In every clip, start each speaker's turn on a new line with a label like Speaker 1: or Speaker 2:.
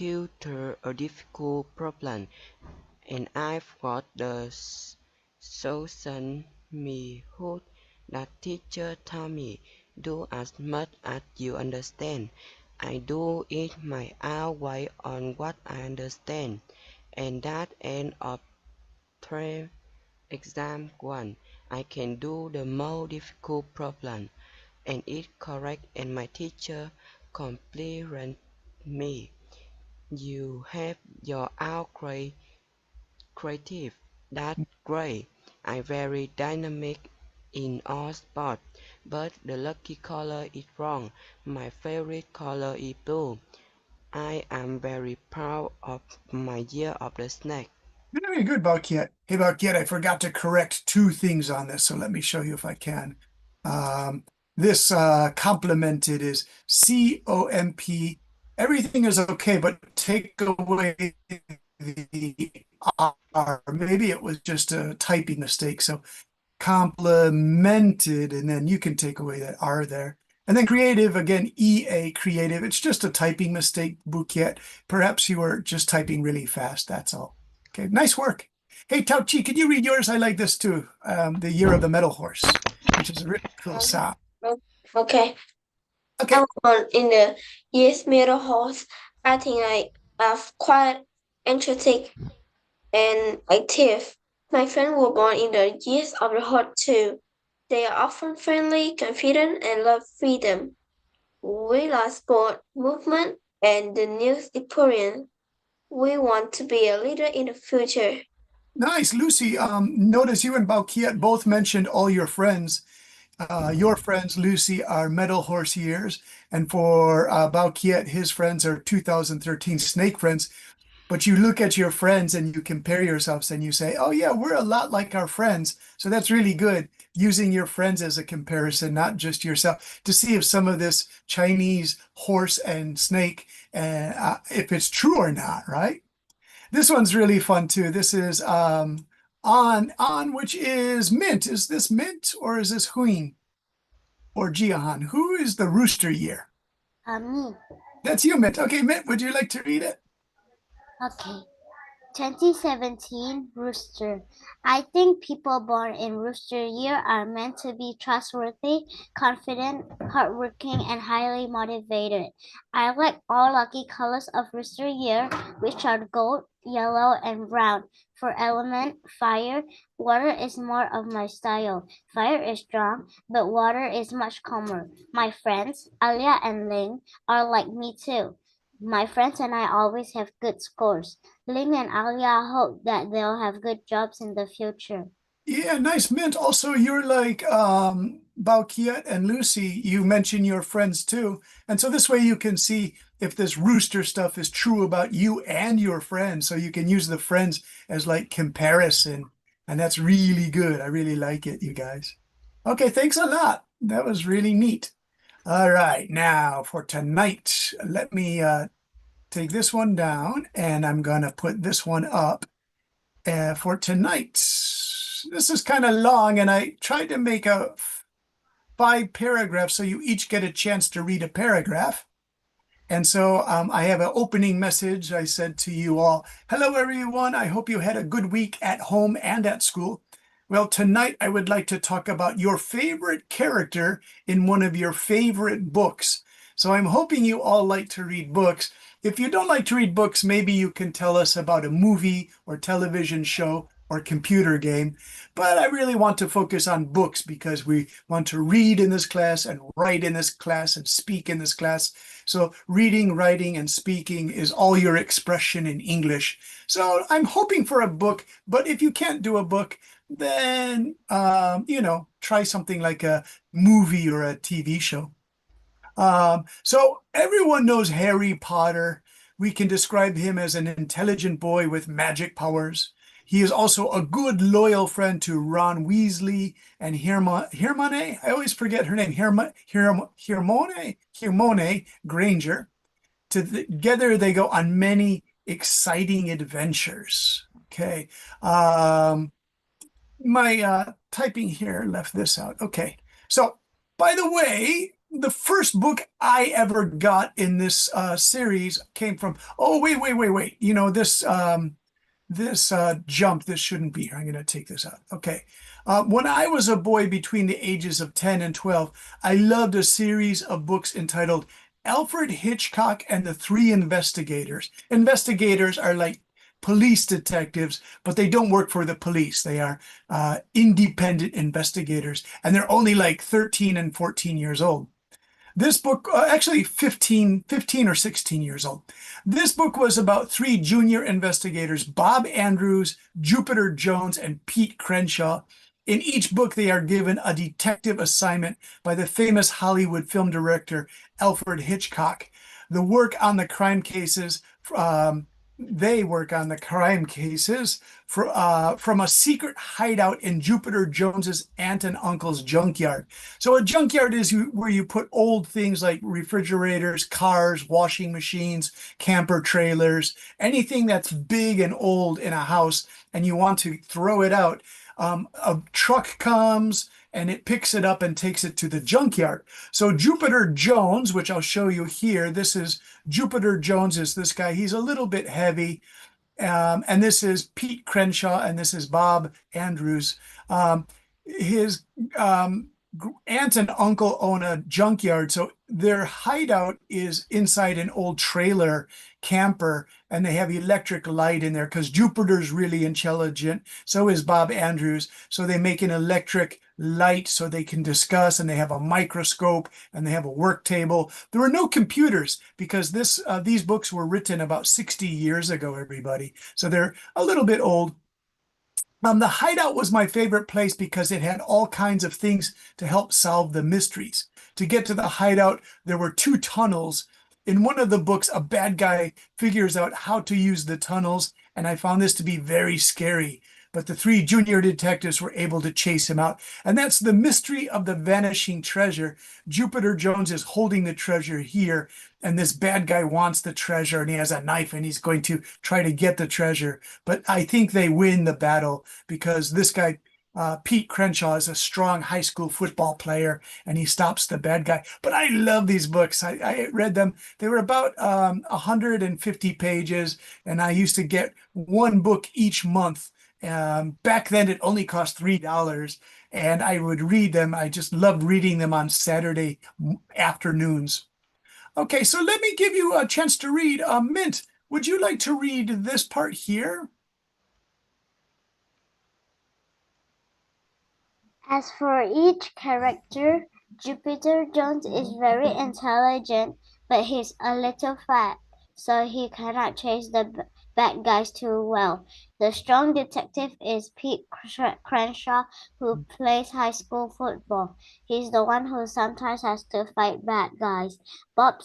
Speaker 1: encountered a difficult problem, and I've got the solution. Me who that teacher told me, do as much as you understand. I do it my own way on what I understand, and that end of term exam one, I can do the more difficult problem, and it correct, and my teacher complimented me. You have your own creative. That's great. I'm very dynamic in all sports, but the lucky color is wrong. My favorite color is blue. I am very proud of my year of the snake.
Speaker 2: Very good, Balkiet. Hey, Balkiet, I forgot to correct two things on this, so let me show you if I can. This complemented is C-O-M-P. Everything is okay, but take away the R. Maybe it was just a typing mistake. So complemented, and then you can take away that R there. And then creative, again, E-A, creative. It's just a typing mistake, Bouquet. Perhaps you were just typing really fast, that's all. Okay, nice work. Hey, Tao Chi, can you read yours? I like this too. The Year of the Metal Horse, which is a really cool sound.
Speaker 3: Okay.
Speaker 2: Okay.
Speaker 3: I'm born in the Yes Middle Horse. I think I am quite energetic and active. My friends were born in the years of the horse too. They are often friendly, confident, and love freedom. We love sport, movement, and the new experience. We want to be a leader in the future.
Speaker 2: Nice, Lucy. Notice you and Balkiet both mentioned all your friends. Your friends, Lucy, are Metal Horse years, and for Balkiet, his friends are 2013 Snake friends. But you look at your friends and you compare yourselves and you say, oh yeah, we're a lot like our friends. So that's really good, using your friends as a comparison, not just yourself, to see if some of this Chinese horse and snake, if it's true or not, right? This one's really fun too. This is on, which is Mint. Is this Mint or is this Huing or Jiahan? Who is the rooster year?
Speaker 4: Me.
Speaker 2: That's you, Mint. Okay, Mint, would you like to read it?
Speaker 4: Okay. 2017 Rooster. I think people born in Rooster year are meant to be trustworthy, confident, hardworking, and highly motivated. I like all lucky colors of Rooster year, which are gold, yellow, and brown. For element, fire, water is more of my style. Fire is strong, but water is much calmer. My friends, Alia and Ling, are like me too. My friends and I always have good scores. Ling and Alia hope that they'll have good jobs in the future.
Speaker 2: Yeah, nice, Mint. Also, you're like Balkiet and Lucy. You mention your friends too. And so this way you can see if this rooster stuff is true about you and your friends. So you can use the friends as like comparison. And that's really good. I really like it, you guys. Okay, thanks a lot. That was really neat. All right, now for tonight, let me take this one down and I'm gonna put this one up for tonight. This is kind of long and I tried to make a 5 paragraphs so you each get a chance to read a paragraph. And so I have an opening message. I said to you all, hello, everyone. I hope you had a good week at home and at school. Well, tonight I would like to talk about your favorite character in one of your favorite books. So I'm hoping you all like to read books. If you don't like to read books, maybe you can tell us about a movie or television show or computer game. But I really want to focus on books because we want to read in this class and write in this class and speak in this class. So reading, writing, and speaking is all your expression in English. So I'm hoping for a book, but if you can't do a book, then, try something like a movie or a TV show. So everyone knows Harry Potter. We can describe him as an intelligent boy with magic powers. He is also a good, loyal friend to Ron Weasley and Hermione. I always forget her name. Hermione Granger. Together they go on many exciting adventures. Okay. My typing here left this out. Okay. So, by the way, the first book I ever got in this series came from, oh, wait. You know, this jump, this shouldn't be here. I'm going to take this out. Okay. When I was a boy between the ages of 10 and 12, I loved a series of books entitled Alfred Hitchcock and the Three Investigators. Investigators are like police detectives, but they don't work for the police. They are independent investigators, and they're only like 13 and 14 years old. This book, actually 15 or 16 years old. This book was about three junior investigators, Bob Andrews, Jupiter Jones, and Pete Crenshaw. In each book, they are given a detective assignment by the famous Hollywood film director, Alfred Hitchcock. The work on the crime cases, they work on the crime cases from a secret hideout in Jupiter Jones's aunt and uncle's junkyard. So a junkyard is where you put old things like refrigerators, cars, washing machines, camper trailers, anything that's big and old in a house, and you want to throw it out. A truck comes and it picks it up and takes it to the junkyard. So Jupiter Jones, which I'll show you here, this is Jupiter Jones is this guy. He's a little bit heavy. And this is Pete Crenshaw, and this is Bob Andrews. His aunt and uncle own a junkyard, so their hideout is inside an old trailer camper, and they have electric light in there because Jupiter's really intelligent. So is Bob Andrews. So they make an electric light so they can discuss, and they have a microscope, and they have a work table. There were no computers because these books were written about 60 years ago, everybody. So they're a little bit old. The hideout was my favorite place because it had all kinds of things to help solve the mysteries. To get to the hideout, there were two tunnels. In one of the books, a bad guy figures out how to use the tunnels, and I found this to be very scary. But the three junior detectives were able to chase him out. And that's the mystery of the vanishing treasure. Jupiter Jones is holding the treasure here, and this bad guy wants the treasure, and he has a knife, and he's going to try to get the treasure. But I think they win the battle because this guy, Pete Crenshaw, is a strong high school football player, and he stops the bad guy. But I love these books. I read them. They were about 150 pages, and I used to get one book each month. Back then, it only cost $3, and I would read them. I just loved reading them on Saturday afternoons. Okay, so let me give you a chance to read. Mint, would you like to read this part here?
Speaker 4: As for each character, Jupiter Jones is very intelligent, but he's a little fat, so he cannot chase the bad guys too well. The strong detective is Pete Crenshaw, who plays high school football. He's the one who sometimes has to fight bad guys. Bob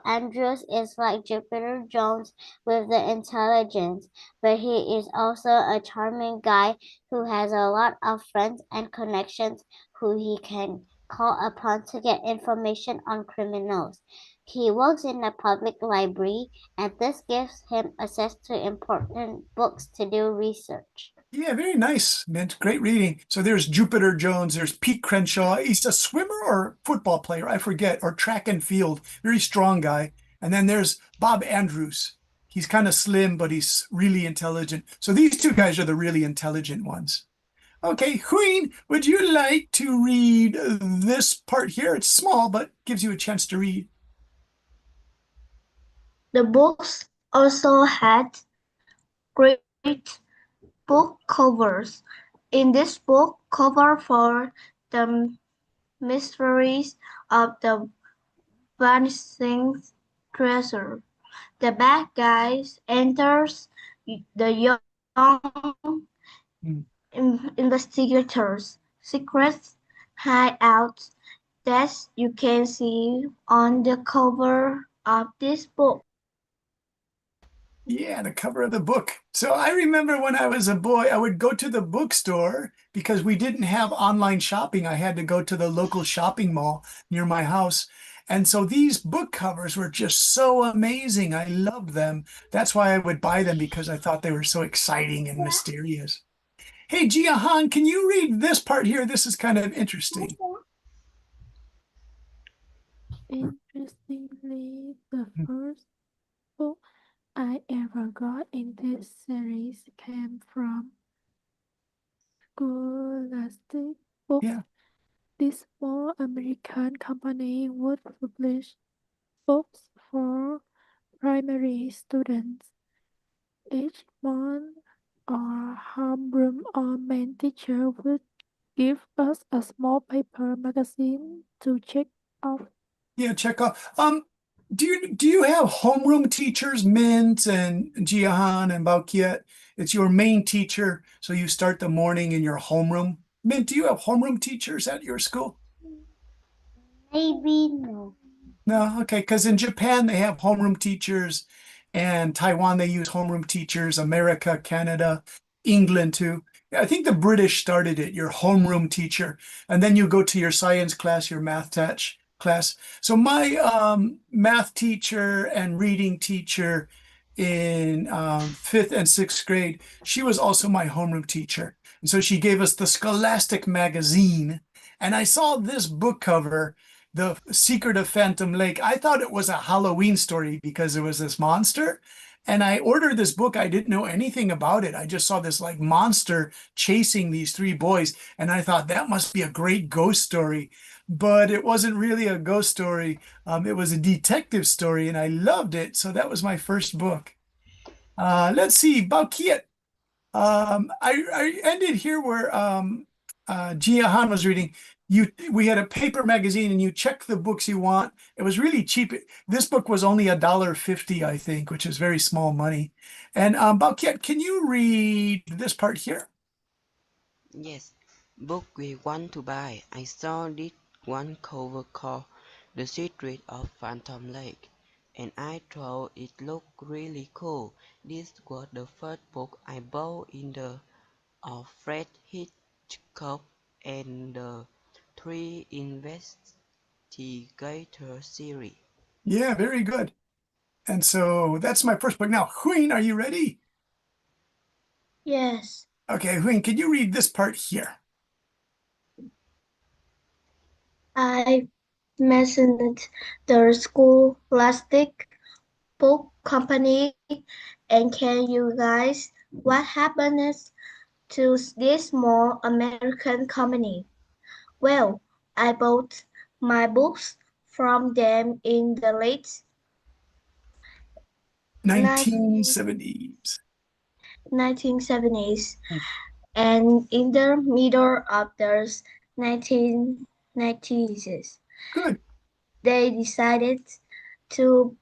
Speaker 4: Andrews is like Jupiter Jones with the intelligence, but he is also a charming guy who has a lot of friends and connections who he can call upon to get information on criminals. He works in a public library, and this gives him access to important books to do research.
Speaker 2: Yeah, very nice, Mint. Great reading. So there's Jupiter Jones. There's Pete Crenshaw. He's a swimmer or football player, I forget, or track and field. Very strong guy. And then there's Bob Andrews. He's kind of slim, but he's really intelligent. So these two guys are the really intelligent ones. Okay, Huyen, would you like to read this part here? It's small, but gives you a chance to read.
Speaker 3: The books also had great book covers. In this book cover for the mysteries of the vanishing treasure, the bad guys enters the young investigators' secret hideouts that you can see on the cover of this book.
Speaker 2: Yeah, the cover of the book. So I remember when I was a boy, I would go to the bookstore because we didn't have online shopping. I had to go to the local shopping mall near my house. And so these book covers were just so amazing. I loved them. That's why I would buy them, because I thought they were so exciting and mysterious. Hey, Jiahan, can you read this part here? This is kind of interesting.
Speaker 5: Interestingly, the first book I ever got in this series came from Scholastic Books.
Speaker 2: Yeah.
Speaker 5: This small American company would publish books for primary students. Each month, our homeroom or main teacher would give us a small paper magazine to check off.
Speaker 2: Yeah, check off. Do you have homeroom teachers, Mint and Jihan and Balkiet? It's your main teacher, so you start the morning in your homeroom. Mint, do you have homeroom teachers at your school?
Speaker 4: Maybe no.
Speaker 2: No, okay, because in Japan they have homeroom teachers, and Taiwan they use homeroom teachers, America, Canada, England too. Yeah, I think the British started it, your homeroom teacher, and then you go to your science class, your math class. So my math teacher and reading teacher in fifth and sixth grade, she was also my homeroom teacher. And so she gave us the Scholastic magazine, and I saw this book cover, The Secret of Phantom Lake. I thought it was a Halloween story because it was this monster. And I ordered this book. I didn't know anything about it. I just saw this like monster chasing these three boys. And I thought that must be a great ghost story. But it wasn't really a ghost story. It was a detective story and I loved it. So that was my first book. Let's see, Balkiet. I ended here where Gia Han was reading. We had a paper magazine and you check the books you want. It was really cheap. This book was only $1.50, I think, which is very small money. And Balkiet, can you read this part here?
Speaker 1: Yes, book we want to buy. I saw this one cover called The Secret of Phantom Lake, and I thought it looked really cool. This was the first book I bought in the Alfred Hitchcock and the Three Investigator series.
Speaker 2: Yeah, very good. And so that's my first book. Now, Huyn, are you ready?
Speaker 3: Yes.
Speaker 2: Okay, Huyn, can you read this part here?
Speaker 3: I mentioned the Scholastic Book Company, and can you guys what happened to this small American company? Well, I bought my books from them in the late
Speaker 2: 1970s.
Speaker 3: 1970s and in the middle of the 1990s.
Speaker 2: Good.
Speaker 3: They decided to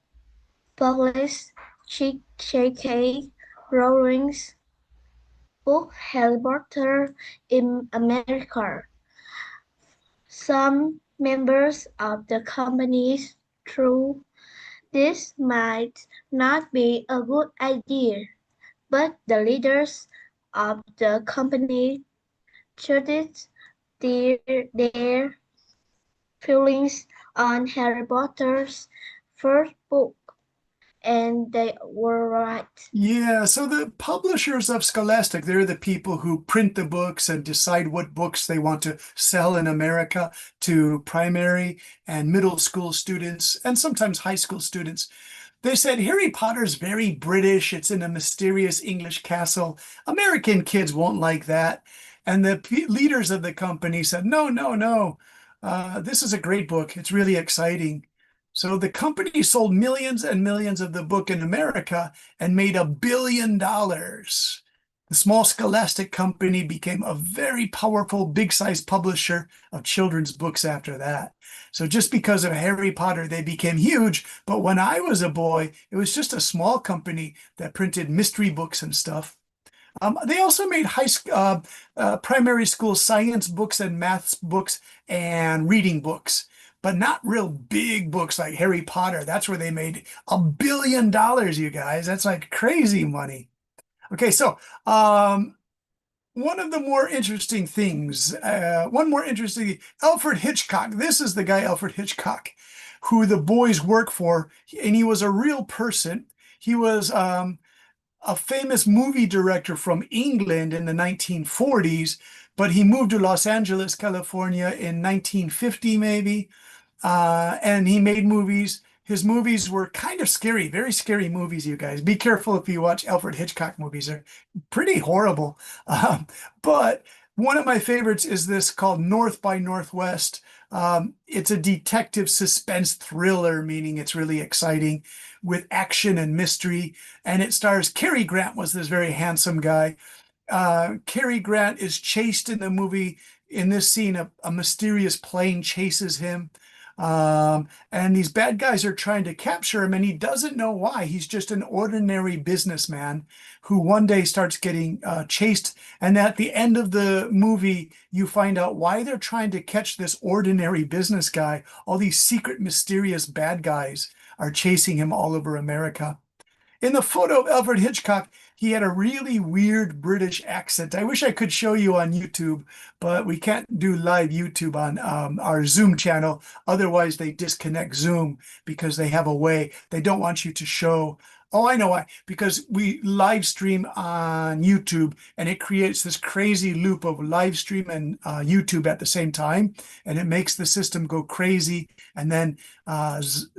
Speaker 3: publish J.K. Rowling's book Harry Potter in America. Some members of the company thought this might not be a good idea, but the leaders of the company shared their feelings on Harry Potter's first book, and they were right.
Speaker 2: Yeah, so the publishers of Scholastic, they're the people who print the books and decide what books they want to sell in America to primary and middle school students and sometimes high school students. They said Harry Potter's very British. It's in a mysterious English castle. American kids won't like that. And the leaders of the company said, no, no, no. This is a great book. It's really exciting. So the company sold millions and millions of the book in America and made $1 billion. The small Scholastic company became a very powerful, big-sized publisher of children's books after that. So just because of Harry Potter, they became huge. But when I was a boy, it was just a small company that printed mystery books and stuff. They also made primary school science books and maths books and reading books, but not real big books like Harry Potter. That's where they made $1 billion, you guys. That's like crazy money. Okay, so one of the more interesting things, Alfred Hitchcock. This is the guy, Alfred Hitchcock, who the boys work for, and he was a real person. He was a famous movie director from England in the 1940s, but he moved to Los Angeles, California in 1950 maybe. and he made movies. His movies were kind of scary, very scary movies, you guys. Be careful if you watch Alfred Hitchcock movies. They're pretty horrible. Um, but one of my favorites is this called North by Northwest. It's a detective suspense thriller, meaning it's really exciting with action and mystery. And it stars Cary Grant was this very handsome guy. Cary Grant is chased in the movie. In this scene, a mysterious plane chases him. And these bad guys are trying to capture him, and he doesn't know why. He's just an ordinary businessman who one day starts getting chased. And at the end of the movie, you find out why they're trying to catch this ordinary business guy. All these secret, mysterious bad guys are chasing him all over America. In the photo of Alfred Hitchcock, he had a really weird British accent. I wish I could show you on YouTube, but we can't do live YouTube on our Zoom channel. Otherwise, they disconnect Zoom because they have a way. They don't want you to show. Oh, I know why. Because we live stream on YouTube and it creates this crazy loop of live stream and YouTube at the same time. And it makes the system go crazy. And then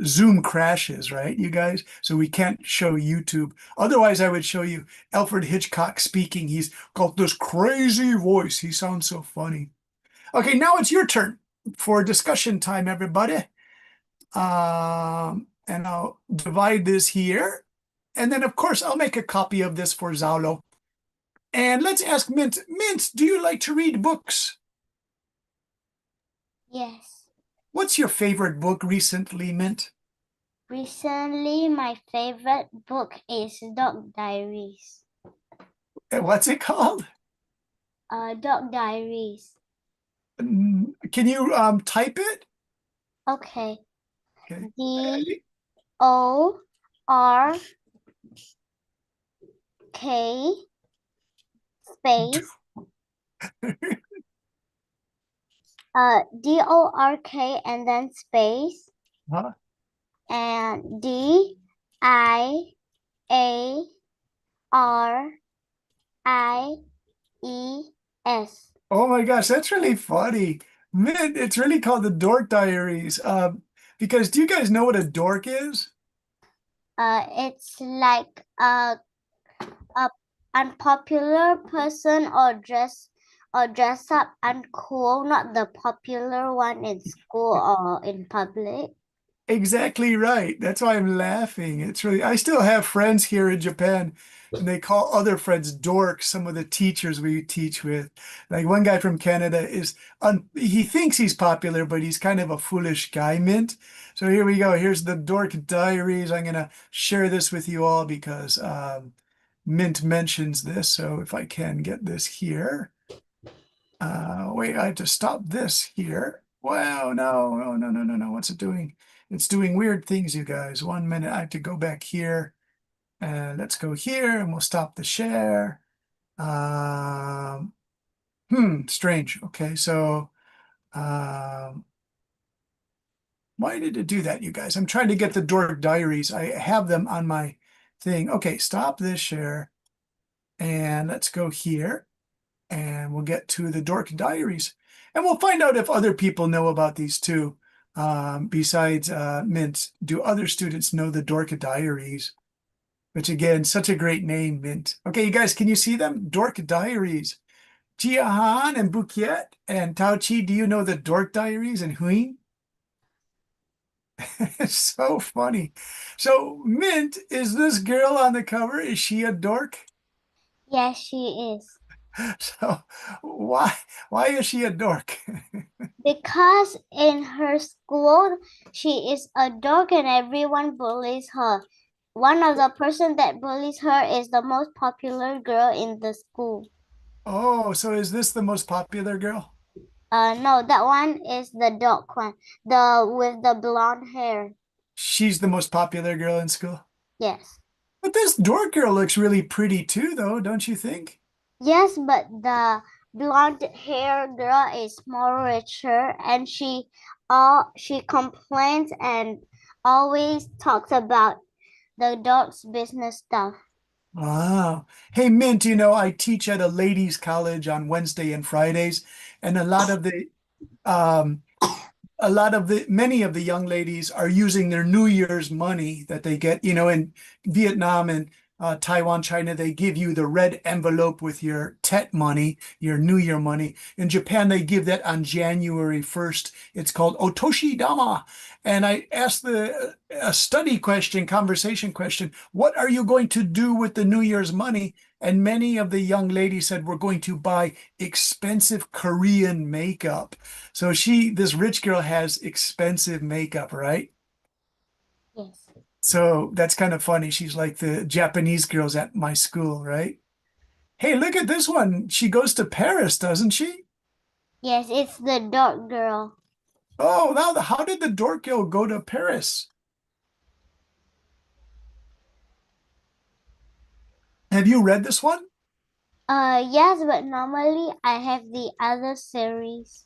Speaker 2: Zoom crashes, right, you guys? So we can't show YouTube. Otherwise, I would show you Alfred Hitchcock speaking. He's got this crazy voice. He sounds so funny. Okay, now it's your turn for discussion time, everybody. And I'll divide this here. And then, of course, I'll make a copy of this for Zaulo. And let's ask Mint. Mint, do you like to read books?
Speaker 4: Yes.
Speaker 2: What's your favorite book recently, Mint?
Speaker 4: Recently, my favorite book is Dog Diaries.
Speaker 2: What's it called?
Speaker 4: Dog Diaries.
Speaker 2: Can you type it?
Speaker 4: Okay.
Speaker 2: Okay.
Speaker 4: DORK space DORK and then space
Speaker 2: Huh?
Speaker 4: and DIARIES.
Speaker 2: Oh my gosh, that's really funny. Mint, it's really called the Dork Diaries. Because do you guys know what a dork is?
Speaker 4: It's like a unpopular person or dress up uncool, not the popular one in school or in public.
Speaker 2: Exactly right. That's why I'm laughing. It's really, I still have friends here in Japan, and they call other friends dorks, some of the teachers we teach with. Like one guy from Canada he thinks he's popular, but he's kind of a foolish guy, Mint. So here we go. Here's the Dork Diaries. I'm going to share this with you all because Mint mentions this. So if I can get this here. Wait, I have to stop this here. Wow, no. What's it doing? It's doing weird things, you guys. 1 minute, I have to go back here. And let's go here and we'll stop the share. Strange. Okay, so why did it do that, you guys? I'm trying to get the Dork Diaries. I have them on my thing. Okay, stop this share. And let's go here. And we'll get to the Dork Diaries. And we'll find out if other people know about these too. Besides Mint, do other students know the Dork Diaries? Which again, such a great name, Mint. Okay, you guys, can you see them? Dork Diaries. Jiahan and Bukiet and Tauchi, do you know the Dork Diaries and Huing? It's so funny. So, Mint, is this girl on the cover? Is she a dork?
Speaker 4: Yes, she is.
Speaker 2: So, why is she a dork?
Speaker 4: Because in her school, she is a dork and everyone bullies her. One of the person that bullies her is the most popular girl in the school.
Speaker 2: Oh, so is this the most popular girl?
Speaker 4: No, that one is the dork one, the with the blonde hair.
Speaker 2: She's the most popular girl in school.
Speaker 4: Yes.
Speaker 2: But this dork girl looks really pretty too, though, don't you think?
Speaker 4: Yes, but the blonde hair girl is more richer and she complains and always talks about the dog's business stuff.
Speaker 2: Wow. Hey, Mint, you know, I teach at a ladies' college on Wednesday and Fridays, and a lot of the many of the young ladies are using their New Year's money that they get, in Vietnam and Taiwan, China, they give you the red envelope with your Tet money, your New Year money. In Japan, they give that on January 1st. It's called Otoshi Dama. And I asked a study question, conversation question, what are you going to do with the New Year's money? And many of the young ladies said, we're going to buy expensive Korean makeup. So this rich girl has expensive makeup, right?
Speaker 4: Yes.
Speaker 2: So that's kind of funny. She's like the Japanese girls at my school, right? Hey, look at this one. She goes to Paris, doesn't she?
Speaker 4: Yes, it's the dark girl.
Speaker 2: Oh, now how did the dork girl go to Paris? Have you read this one?
Speaker 4: Yes, but normally I have the other series.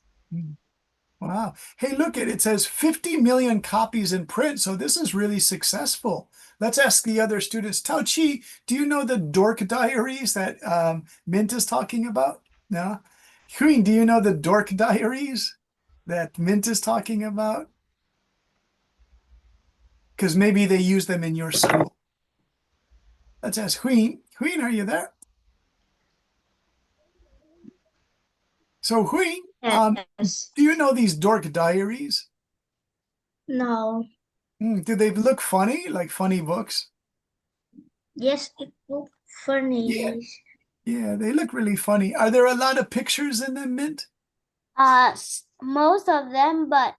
Speaker 2: Wow. Hey, look, it says 50 million copies in print, so this is really successful. Let's ask the other students. Tao Chi, do you know the Dork Diaries that Mint is talking about? No? Huing, do you know the Dork Diaries that Mint is talking about? Because maybe they use them in your school. Let's ask Huing. Huing, are you there? So Huing,
Speaker 3: Yes.
Speaker 2: do you know these Dork Diaries?
Speaker 3: No.
Speaker 2: Do they look funny, like funny books?
Speaker 3: Yes, it look funny.
Speaker 2: Yeah, they look really funny. Are there a lot of pictures in them, Mint?
Speaker 4: Most of them, but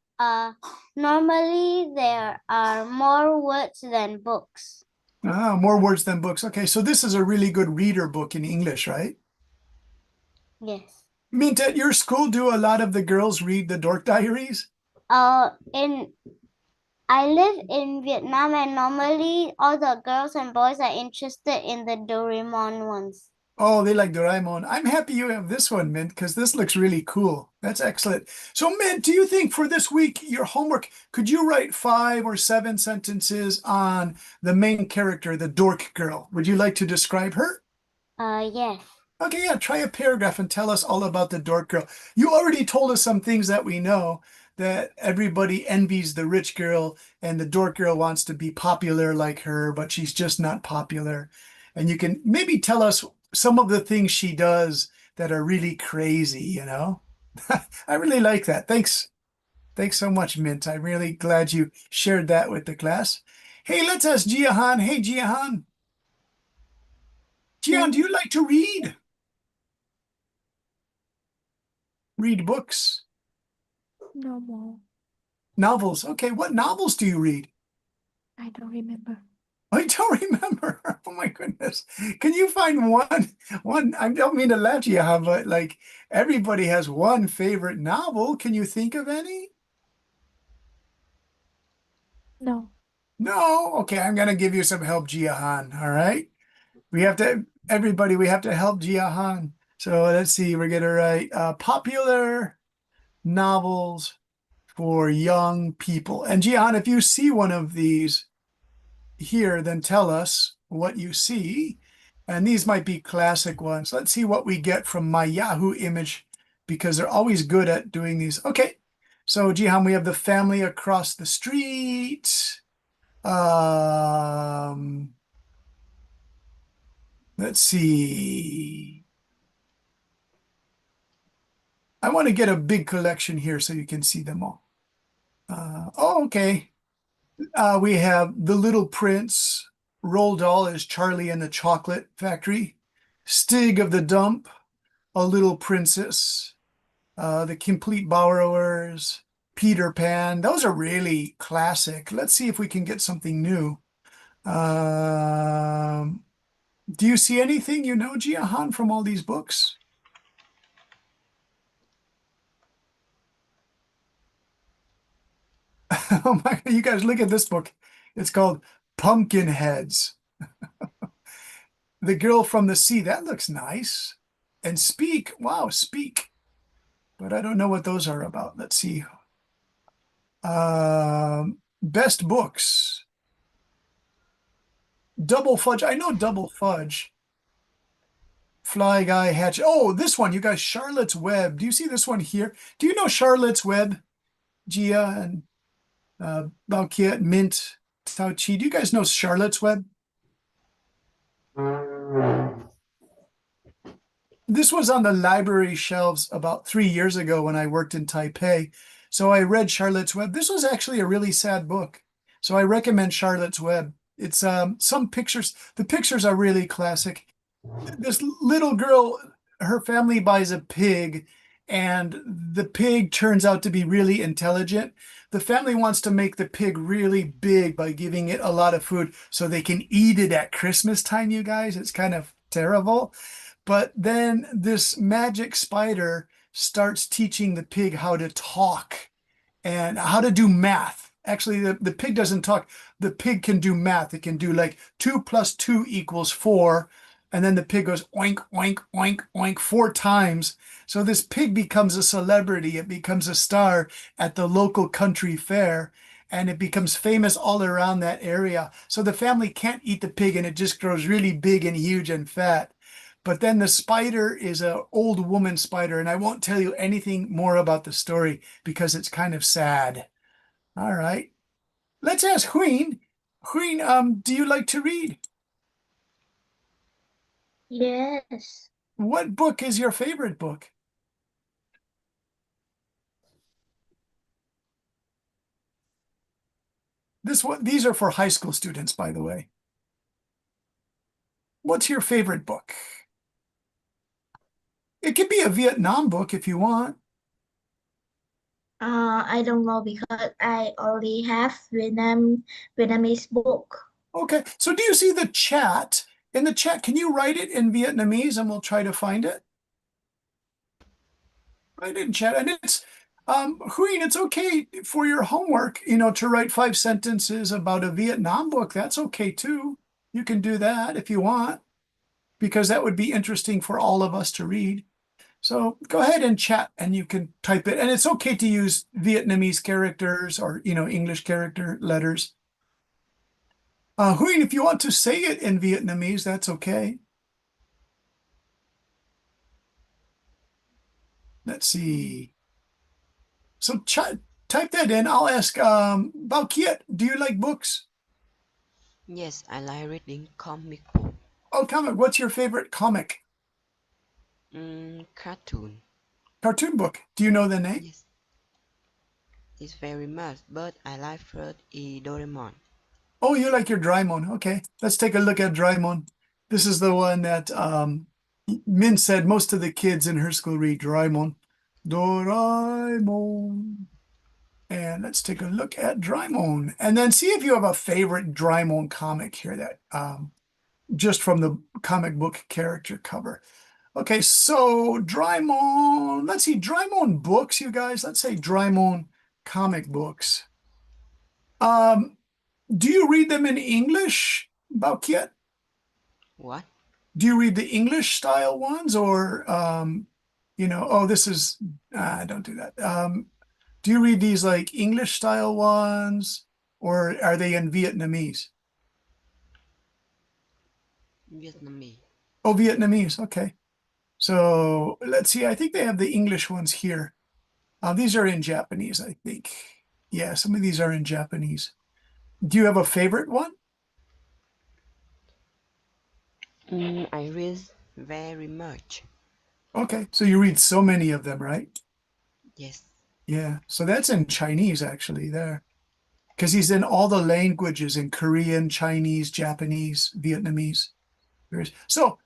Speaker 4: normally there are more words than books.
Speaker 2: Ah, more words than books. Okay, so this is a really good reader book in English, right?
Speaker 4: Yes.
Speaker 2: Mint, at your school, do a lot of the girls read the Dork Diaries?
Speaker 4: I live in Vietnam, and normally all the girls and boys are interested in the Doraemon ones.
Speaker 2: Oh, they like Doraemon. I'm happy you have this one, Mint, because this looks really cool. That's excellent. So, Mint, do you think for this week, your homework, could you write 5 or 7 sentences on the main character, the dork girl? Would you like to describe her?
Speaker 4: Yes.
Speaker 2: Okay, yeah, try a paragraph and tell us all about the dork girl. You already told us some things that we know, that everybody envies the rich girl and the dork girl wants to be popular like her, but she's just not popular. And you can maybe tell us some of the things she does that are really crazy, I really like that. Thanks. Thanks so much, Mint. I'm really glad you shared that with the class. Hey, let's ask Jiahan. Hey, Jiahan. Jiahan, do you like to read? Read books?
Speaker 5: No more.
Speaker 2: Novels. Okay, what novels do you read?
Speaker 5: I don't remember.
Speaker 2: I don't remember. Oh my goodness. Can you find one? I don't mean to laugh at you, but like everybody has one favorite novel. Can you think of any?
Speaker 5: No.
Speaker 2: No. Okay, I'm gonna give you some help, Jiahan. All right. We have to help Jiahan. So let's see, we're gonna write popular novels for young people. And Jiahan, if you see one of these here, then tell us what you see. And these might be classic ones. Let's see what we get from my Yahoo image, because they're always good at doing these. Okay, so Jihan, we have the family across the street. Let's see. I want to get a big collection here so you can see them all. Oh, okay. We have The Little Prince. Roald Dahl is Charlie and the Chocolate Factory. Stig of the Dump, A Little Princess. The Complete Borrowers. Peter Pan. Those are really classic. Let's see if we can get something new. Do you see anything you know, Jiahan, from all these books? Oh my, you guys look at this book. It's called Pumpkinheads. The Girl from the Sea. That looks nice. And Speak. Wow, Speak. But I don't know what those are about. Let's see. Best books. Double Fudge. I know Double Fudge. Fly Guy Hatch. Oh, this one, you guys, Charlotte's Web. Do you see this one here? Do you know Charlotte's Web? Gia and Balkiet, Mint, Tao Chi. Do you guys know Charlotte's Web? This was on the library shelves about 3 years ago when I worked in Taipei. So I read Charlotte's Web. This was actually a really sad book. So I recommend Charlotte's Web. It's some pictures. The pictures are really classic. This little girl, her family buys a pig, and the pig turns out to be really intelligent. The family wants to make the pig really big by giving it a lot of food so they can eat it at Christmas time, you guys. It's kind of terrible. But then this magic spider starts teaching the pig how to talk and how to do math. Actually, the pig doesn't talk. The pig can do math. It can do like 2 + 2 = 4. And then the pig goes oink, oink, oink, oink 4 times. So this pig becomes a celebrity. It becomes a star at the local country fair. And it becomes famous all around that area. So the family can't eat the pig and it just grows really big and huge and fat. But then the spider is an old woman spider, and I won't tell you anything more about the story because it's kind of sad. All right. Let's ask Huyn. Huyn, do you like to read?
Speaker 3: Yes.
Speaker 2: What book is your favorite book? These are for high school students, by the way. What's your favorite book? It could be a Vietnam book if you want.
Speaker 3: I don't know because I only have Vietnamese book.
Speaker 2: Okay, so do you see the chat? In the chat, can you write it in Vietnamese and we'll try to find it? Write it in chat. And it's, Huyn, it's okay for your homework, to write 5 sentences about a Vietnam book. That's okay too. You can do that if you want, because that would be interesting for all of us to read. So go ahead and chat and you can type it. And it's okay to use Vietnamese characters or, English character letters. Huyn, if you want to say it in Vietnamese, that's okay. Let's see. So type that in. I'll ask Bao Kiet, do you like books?
Speaker 1: Yes, I like reading comic book.
Speaker 2: Oh, comic. What's your favorite comic?
Speaker 1: Cartoon.
Speaker 2: Cartoon book. Do you know the name?
Speaker 1: Yes, it's very much, but I like first Doraemon.
Speaker 2: Oh, you like your Draimon. Okay, let's take a look at Draimon. This is the one that Min said most of the kids in her school read Draimon. Doraemon. And let's take a look at Draimon. And then see if you have a favorite Draimon comic here that just from the comic book character cover. Okay, so Draimon, let's see, Draimon books, you guys. Let's say Draimon comic books. Do you read them in English, Balkiet?
Speaker 1: What?
Speaker 2: Do you read the English style ones or, oh, this is, don't do that. Do you read these like English style ones or are they in Vietnamese?
Speaker 1: Vietnamese.
Speaker 2: Oh, Vietnamese. Okay. So let's see. I think they have the English ones here. These are in Japanese, I think. Yeah, some of these are in Japanese. Do you have a favorite one?
Speaker 1: I read very much.
Speaker 2: Okay, so you read so many of them, right?
Speaker 1: Yes.
Speaker 2: Yeah, so that's in Chinese actually there. Because he's in all the languages in Korean, Chinese, Japanese, Vietnamese. So,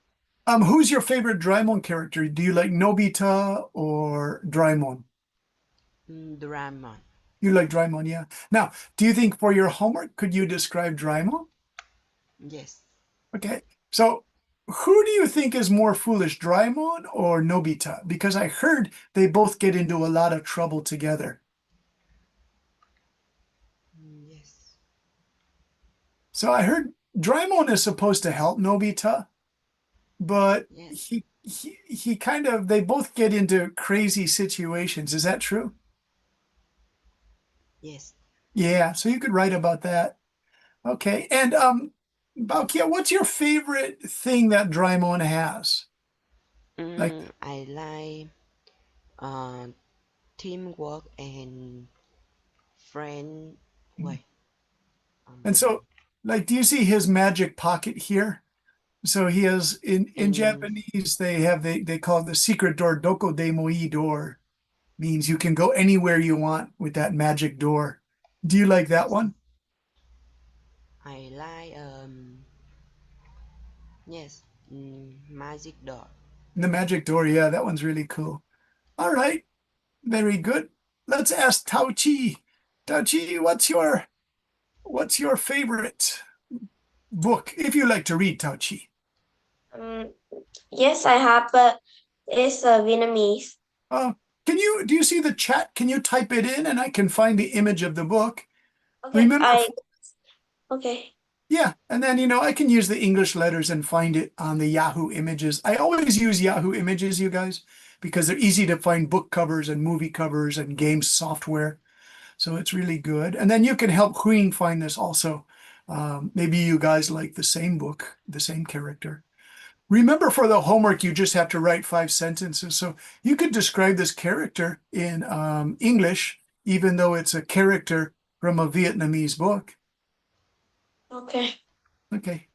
Speaker 2: who's your favorite Doraemon character? Do you like Nobita or Doraemon?
Speaker 1: Doraemon.
Speaker 2: You like Doraemon, yeah. Now, do you think for your homework, could you describe Doraemon?
Speaker 1: Yes.
Speaker 2: Okay, so who do you think is more foolish, Doraemon or Nobita? Because I heard they both get into a lot of trouble together.
Speaker 1: Yes.
Speaker 2: So I heard Doraemon is supposed to help Nobita, but
Speaker 1: Yes.
Speaker 2: he kind of, they both get into crazy situations. Is that true?
Speaker 1: Yes.
Speaker 2: Yeah, so you could write about that. Okay, and Balkia, what's your favorite thing that Doraemon has? Like,
Speaker 1: I like teamwork and friend.
Speaker 2: Mhm.
Speaker 1: Wait.
Speaker 2: And so, like, do you see his magic pocket here? So he has in
Speaker 1: in
Speaker 2: Japanese they call it the secret door, doko de moi door, means you can go anywhere you want with that magic door. Do you like that one?
Speaker 1: I like yes, magic door.
Speaker 2: The magic door, yeah, that one's really cool. All right, very good. Let's ask Tao Chi. Tao Chi, what's your favorite book if you like to read, Tao Chi?
Speaker 3: Um, yes, I have, but it's Vietnamese.
Speaker 2: Uh, do you see the chat? Can you type it in and I can find the image of the book?
Speaker 3: Okay,
Speaker 2: Remember,
Speaker 3: okay.
Speaker 2: yeah, and then I can use the English letters and find it on the Yahoo Images. I always use Yahoo Images, you guys, because they're easy to find book covers and movie covers and game software. So it's really good. And then you can help Queen find this also. Maybe you guys like the same book, the same character. Remember, for the homework, you just have to write 5 sentences. So you could describe this character in English, even though it's a character from a Vietnamese book.
Speaker 3: Okay.
Speaker 2: Okay,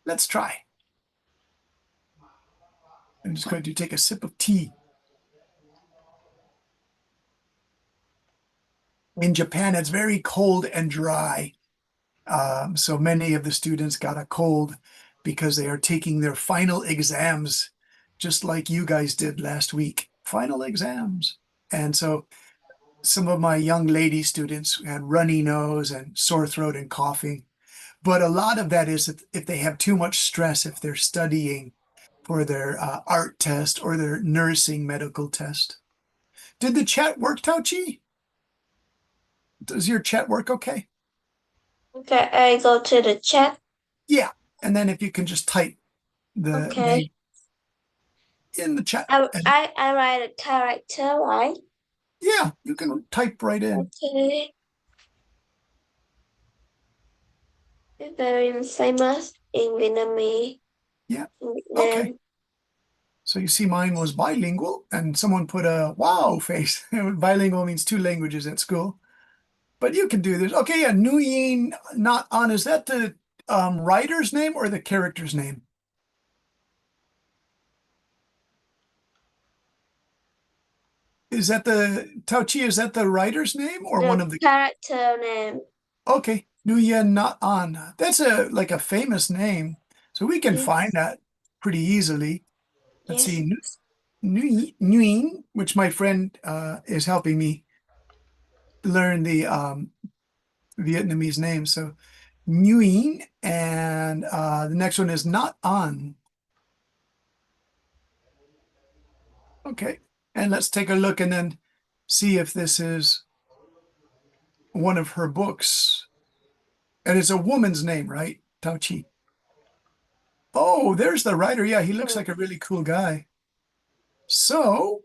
Speaker 2: let's try. I'm just going to take a sip of tea. In Japan, it's very cold and dry. So many of the students got a cold because they are taking their final exams, just like you guys did last week. Final exams. And so some of my young lady students had runny nose and sore throat and coughing. But a lot of that is if they have too much stress, if they're studying for their art test or their nursing medical test. Did the chat work, Tao Chi? Does your chat work okay?
Speaker 3: Okay, I go to the chat.
Speaker 2: Yeah. And then if you can just type the
Speaker 3: Okay.
Speaker 2: name in the chat.
Speaker 3: I write a character, right?
Speaker 2: Yeah, you can type right in.
Speaker 3: Okay. It's very famous in Vietnamese.
Speaker 2: Yeah.
Speaker 3: In
Speaker 2: Okay.
Speaker 3: Vietnam.
Speaker 2: So you see mine was bilingual and someone put a wow face. Bilingual means 2 languages at school. But you can do this. Okay, yeah, Nguyen Not On. Is that the writer's name or the character's name? Is that the Tao Chi, is that the writer's name or one
Speaker 3: The
Speaker 2: of the
Speaker 3: character name.
Speaker 2: Okay, Nguyen Not On. That's like a famous name. So we can find
Speaker 3: Yes.
Speaker 2: that pretty easily. Let's
Speaker 3: Yes.
Speaker 2: see, Nguyen, which my friend is helping me learn the Vietnamese name. So Nguyen, and the next one is Not On. Okay, and let's take a look and then see if this is one of her books. And it's a woman's name, right? Tao Chi. Oh, there's the writer. Yeah, he looks like a really cool guy. So,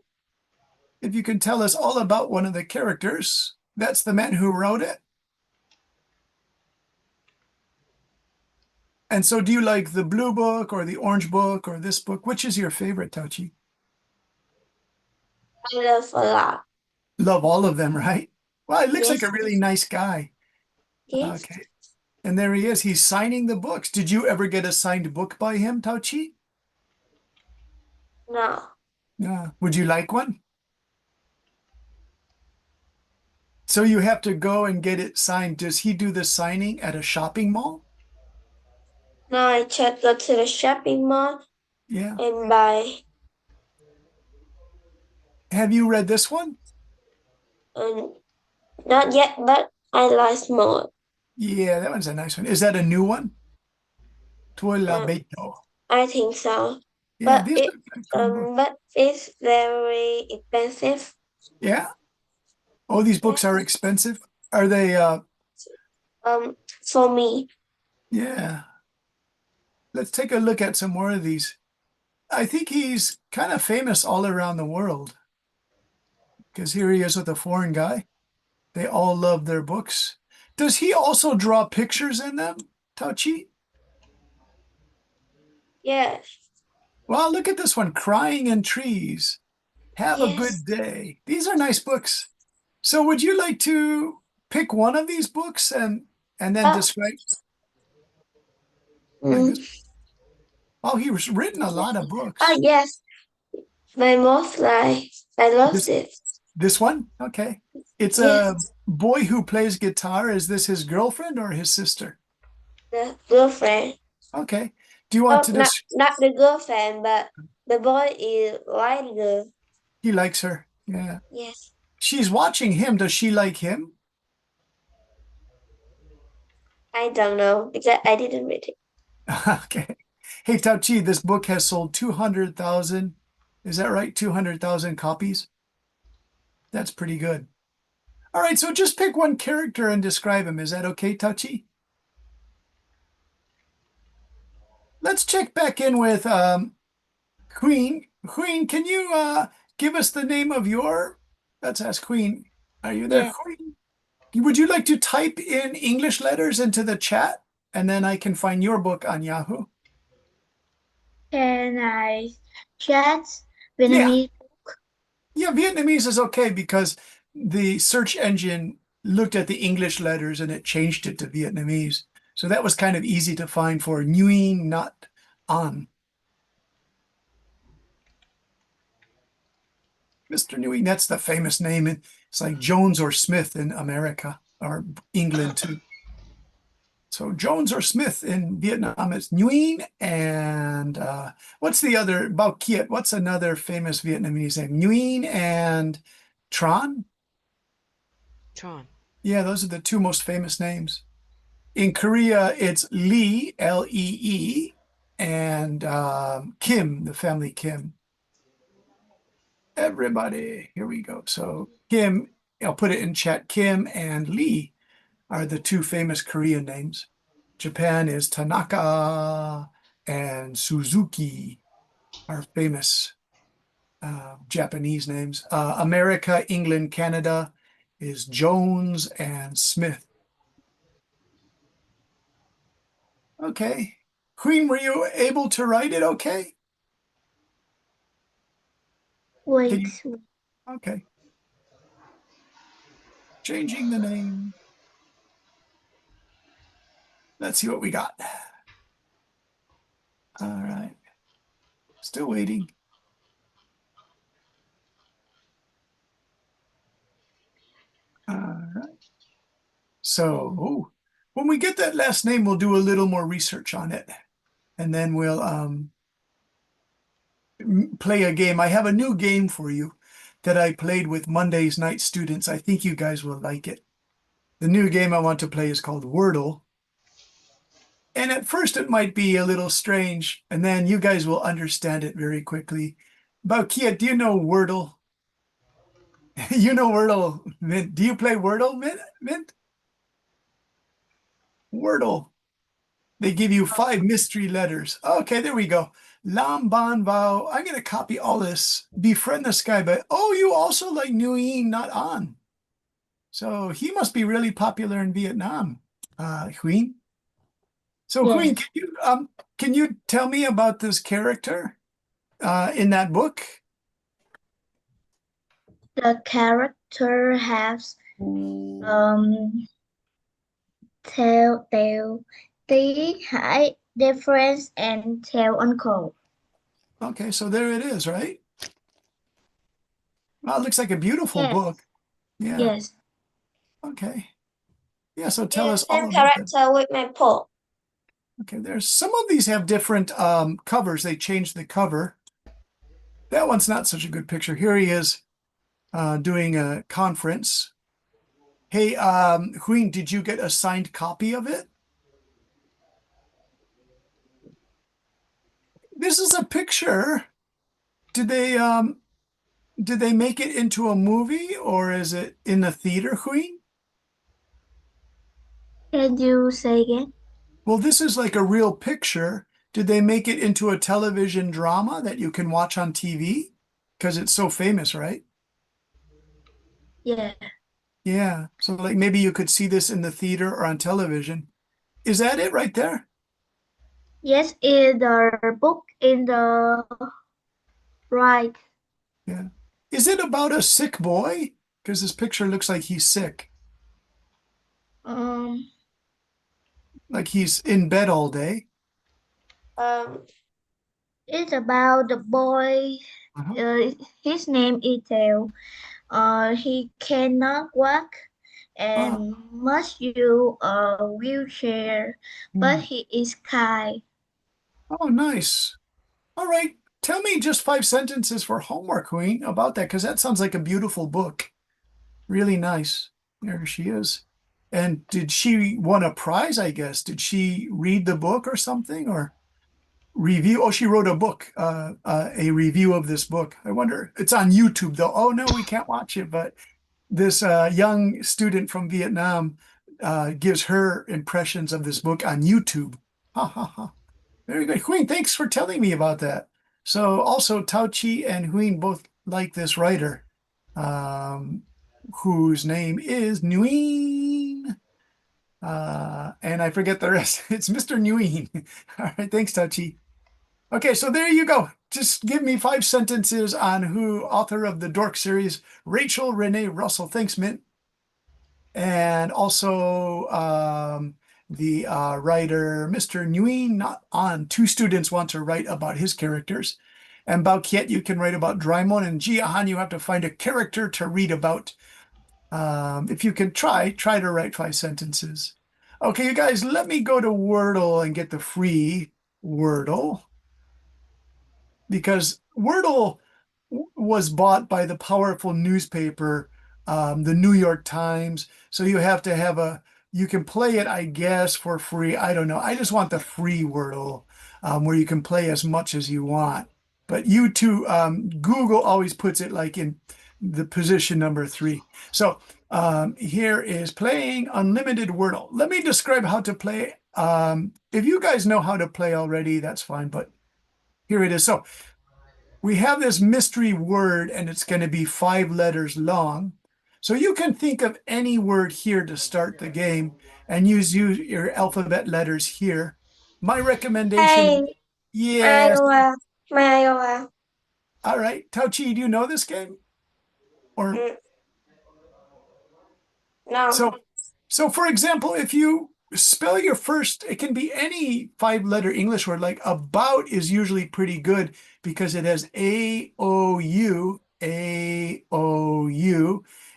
Speaker 2: if you can tell us all about one of the characters, that's the man who wrote it. And so, do you like the blue book or the orange book or this book? Which is your favorite, Tao Chi?
Speaker 3: I love a lot.
Speaker 2: Love all of them, right? Well, he looks like
Speaker 3: Yes.
Speaker 2: a really nice guy.
Speaker 3: Yes.
Speaker 2: Okay. And there he is. He's signing the books. Did you ever get a signed book by him, Tao Chi?
Speaker 3: No.
Speaker 2: Yeah. Would you like one? So you have to go and get it signed. Does he do the signing at a shopping mall?
Speaker 3: Now I just go to the shopping mall
Speaker 2: Yeah.
Speaker 3: and buy.
Speaker 2: Have you read this one?
Speaker 3: Um, not yet, but I like more.
Speaker 2: Yeah, that one's a nice one. Is that a new one? Toi la
Speaker 3: Um,
Speaker 2: Beto.
Speaker 3: I think so.
Speaker 2: Yeah,
Speaker 3: But
Speaker 2: these
Speaker 3: it
Speaker 2: are good cool books.
Speaker 3: but it's very expensive.
Speaker 2: Yeah. Oh, these books are
Speaker 3: Yes.
Speaker 2: expensive. Are they
Speaker 3: For me.
Speaker 2: yeah. Let's take a look at some more of these. I think he's kind of famous all around the world because here he is with a foreign guy. They all love their books. Does he also draw pictures in them, Tao Chi?
Speaker 3: Yes.
Speaker 2: Well, look at this one, Crying in Trees. Have a
Speaker 3: Yes.
Speaker 2: good day. These are nice books. So would you like to pick one of these books and then
Speaker 3: Oh.
Speaker 2: describe like
Speaker 3: Mm.
Speaker 2: this? Oh, he's written a lot of
Speaker 3: Oh
Speaker 2: books.
Speaker 3: yes, my most like I loved
Speaker 2: This
Speaker 3: it.
Speaker 2: this one? Okay. It's a
Speaker 3: Yes,
Speaker 2: boy who plays guitar. Is this his girlfriend or his sister?
Speaker 3: the girlfriend.
Speaker 2: Okay. Do you want
Speaker 3: Oh,
Speaker 2: to
Speaker 3: not the girlfriend, but the boy is like the
Speaker 2: he likes her. Yeah.
Speaker 3: yes.
Speaker 2: She's watching him. Does she like him?
Speaker 3: I don't know because I didn't read it.
Speaker 2: Okay. Hey, Tao Chi, this book has sold 200,000. Is that right? 200,000 copies? That's pretty good. All right, so just pick one character and describe him. Is that okay, Tao Chi? Let's check back in with Queen. Queen, can you give us the name of your, let's ask Queen. Are you there,
Speaker 3: Yeah.
Speaker 2: Queen? Would you like to type in English letters into the chat? And then I can find your book on Yahoo.
Speaker 3: Can I chat
Speaker 2: Yeah.
Speaker 3: Vietnamese?
Speaker 2: Yeah, Vietnamese is okay because the search engine looked at the English letters and it changed it to Vietnamese. So that was kind of easy to find for Nguyen, not An. Mr. Nguyen, that's the famous name. It's like Jones or Smith in America or England too. So Jones or Smith in Vietnam is Nguyen. And what's the other, Bao Kiet, what's another famous Vietnamese name? Nguyen and Tran?
Speaker 1: Tron.
Speaker 2: Yeah, those are the two most famous names. In Korea, it's Lee, Lee, and Kim, the family Kim. Everybody, here we go. So Kim, I'll put it in chat. Kim and Lee are the two famous Korean names. Japan is Tanaka and Suzuki are famous Japanese names. America, England, Canada is Jones and Smith. Okay. Queen, were you able to write it okay?
Speaker 3: Wait.
Speaker 2: Okay. Changing the name. Let's see what we got. All right. Still waiting. All right. So when we get that last name, we'll do a little more research on it. And then we'll play a game. I have a new game for you that I played with Monday's night students. I think you guys will like it. The new game I want to play is called Wordle. And at first it might be a little strange, and then you guys will understand it very quickly. Baukia, do you know Wordle? You know Wordle, Mint. Do you play Wordle, Mint? Wordle. They give you 5 mystery letters. Okay, there we go. Lam Ban Bao. I'm going to copy all this. Befriend this guy, but oh, you also like Nguyen, not An. So he must be really popular in Vietnam, Queen. So Queen,
Speaker 3: Yes.
Speaker 2: can you tell me about this character in that book?
Speaker 3: The character has tell tí Hải difference and tell uncle.
Speaker 2: Okay, so there it is, right? Well, it looks like a beautiful
Speaker 3: Yes.
Speaker 2: book. Yeah.
Speaker 3: Yes.
Speaker 2: Okay. Yeah, so tell us
Speaker 3: Same
Speaker 2: all about that.
Speaker 3: character with my Paul.
Speaker 2: Okay, there's some of these have different covers. They changed the cover. That one's not such a good picture. Here he is doing a conference. Hey, Huyen, did you get a signed copy of it? This is a picture. Did they make it into a movie or is it in the theater, Huyen?
Speaker 3: Can you say again?
Speaker 2: Well, this is like a real picture. Did they make it into a television drama that you can watch on TV? Because it's so famous, right?
Speaker 3: Yeah.
Speaker 2: Yeah. So like maybe you could see this in the theater or on television. Is that it right there?
Speaker 3: Yes, in the book in the right.
Speaker 2: Yeah. Is it about a sick boy? Because this picture looks like he's sick.
Speaker 3: Um,
Speaker 2: Like he's in bed all day?
Speaker 3: um, it's about the boy.
Speaker 2: Uh-huh.
Speaker 3: His name is Theo. He cannot walk
Speaker 2: Uh,
Speaker 3: and must use a wheelchair, but
Speaker 2: hmm.
Speaker 3: he is kind.
Speaker 2: Oh, nice. All right. Tell me just 5 sentences for homework, Queen, about that, because that sounds like a beautiful book. Really nice. There she is. And did she won a prize, I guess? Did she read the book or something or review? Oh, she wrote a book, a review of this book. I wonder, it's on YouTube though. Oh no, we can't watch it, but this young student from Vietnam gives her impressions of this book on YouTube. Ha ha ha. Very good. Huyen, thanks for telling me about that. So also Tao Chi and Huyen both like this writer, um, whose name is Nguyen. And I forget the rest. It's Mr. Nguyen. All right, thanks, Tao Chi. Okay, so there you go. Just give me 5 sentences on who author of the Dork series, Rachel Renee Russell. Thanks, Mint. And also the writer, Mr. Nguyen, not on. 2 students want to write about his characters. And Bao Kiet, you can write about Draimon. And Jia Han, you have to find a character to read about. If you can try to write 5 sentences. Okay, you guys, let me go to Wordle and get the free Wordle, because Wordle was bought by the powerful newspaper, the New York Times. So you have to have you can play it, I guess, for free. I don't know. I just want the free Wordle, where you can play as much as you want. But you too, Google always puts it like in the position number 3. So here is playing unlimited Wordle. Let me describe how to play. If you guys know how to play already, that's fine, but here it is. So we have this mystery word, and it's going to be 5 letters long. So you can think of any word here to start the game and use your alphabet letters here. My recommendation,
Speaker 3: Hey,
Speaker 2: yes.
Speaker 3: Iowa, my Iowa.
Speaker 2: All right. Tao Chi, do you know this game? Or
Speaker 3: Mm, no.
Speaker 2: so So for example, if you spell your first, it can be any 5 letter English word, like about is usually pretty good because it has A-O-U,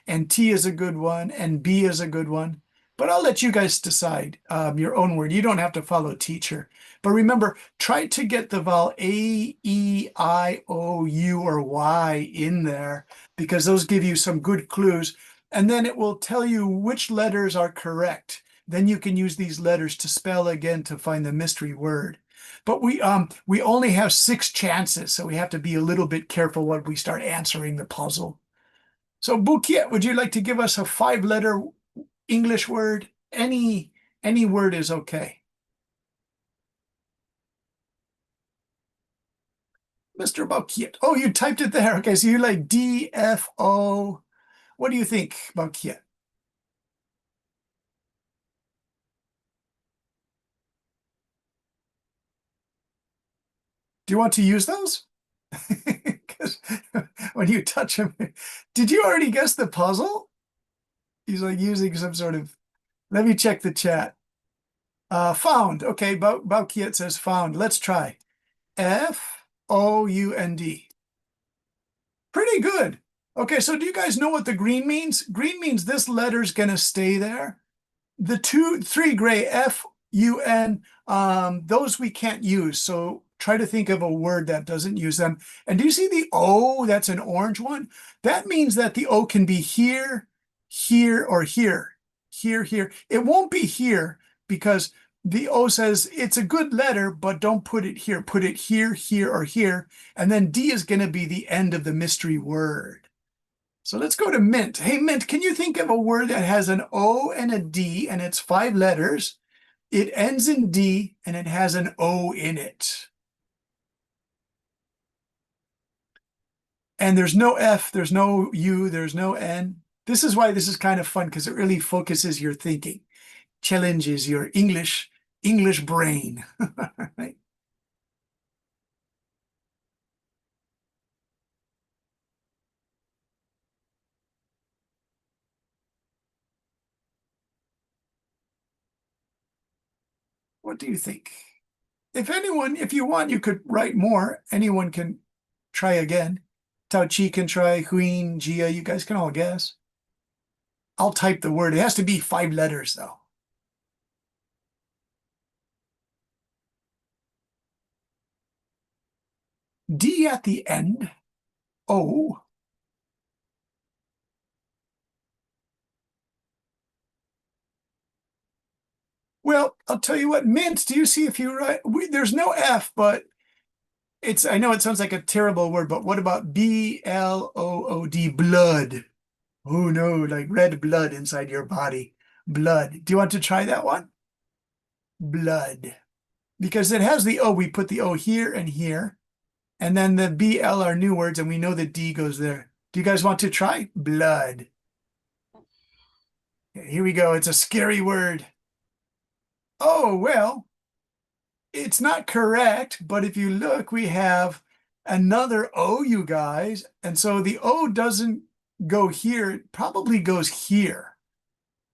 Speaker 2: and T is a good one, and B is a good one. But I'll let you guys decide your own word. You don't have to follow teacher. But remember, try to get the vowel A, E, I, O, U, or Y in there, because those give you some good clues, and then it will tell you which letters are correct. Then you can use these letters to spell again to find the mystery word. But we only have 6 chances, so we have to be a little bit careful when we start answering the puzzle. So Bukiet, would you like to give us a 5 letter English word? Any word is okay. Mr. Bukiet. Oh, you typed it there. Okay, so you like D-F-O. What do you think, Bukiet? Do you want to use those? Because when you touch him, did you already guess the puzzle? He's like using some sort of, let me check the chat. Found. Okay, Baukiet says found. Let's try. Found. Pretty good. Okay, so do you guys know what the green means? Green means this letter's gonna stay there. The 3 gray, F-U-N, those we can't use. So try to think of a word that doesn't use them. And do you see the O? That's an orange one. That means that the O can be here, here, or here. Here, here. It won't be here because the O says it's a good letter, but don't put it here. Put it here, here, or here. And then D is going to be the end of the mystery word. So let's go to Mint. Hey, Mint, can you think of a word that has an O and a D and it's 5 letters? It ends in D and it has an O in it. And there's no F, there's no U, there's no N. This is why this is kind of fun, because it really focuses your thinking, challenges your English brain. Right? What do you think? If you want, you could write more. Anyone can try again. Tao Chi can try, Huyin, Jia, you guys can all guess. I'll type the word. It has to be 5 letters, though. D at the end. O. Well, I'll tell you what, Mint, do you see if you write, there's no F, but I know it sounds like a terrible word, but what about B-L-O-O-D, blood? Oh no, like red blood inside your body. Blood. Do you want to try that one? Blood. Because it has the O, we put the O here and here. And then the BL are new words, and we know the D goes there. Do you guys want to try? Blood. Okay, here we go. It's a scary word. Oh, well, it's not correct, but if you look, we have another O, you guys. And so the O doesn't go here. It probably goes here.